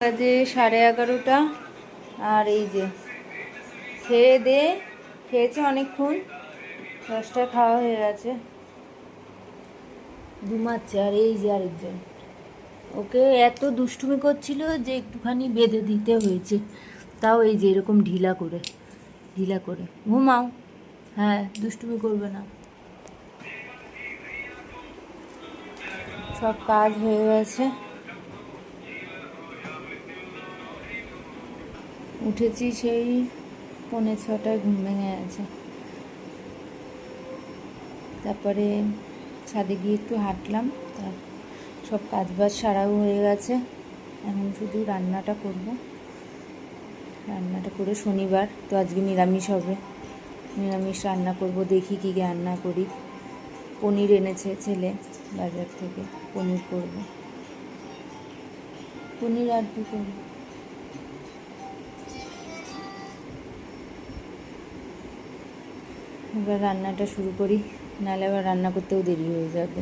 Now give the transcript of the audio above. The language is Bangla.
বাজে 11:30। আর এই যে খেয়ে দে খেয়েছে অনেকক্ষণ, 10টায় খাওয়া হয়ে গেছে, ঘুমাচ্ছে। আর এই যে আরেকজন, ওকে এত দুষ্টুমি করছিল যে একটুখানি বেঁধে দিতে হয়েছে, তাও এই যে এরকম ঢিলা করে ঘুমাও। হ্যাঁ, দুষ্টুমি করবে না। সব কাজ হয়ে গেছে, উঠেছি সেই 5:45 ঘুম ভেঙে গেছে। তারপরে ছাদে গিয়ে একটু হাঁটলাম, তার সব কাজ বাজ সারাও হয়ে গেছে। এখন শুধু রান্নাটা করে, শনিবার তো আজকে নিরামিষ হবে, নিরামিষ রান্না করব। দেখি কী রান্না করি। পনির এনেছে ছেলে বাজার থেকে, পনির করব। পনির আর কি করব। এবার রান্নাটা শুরু করি, নাহলে আবার রান্না করতেও দেরি হয়ে যাবে।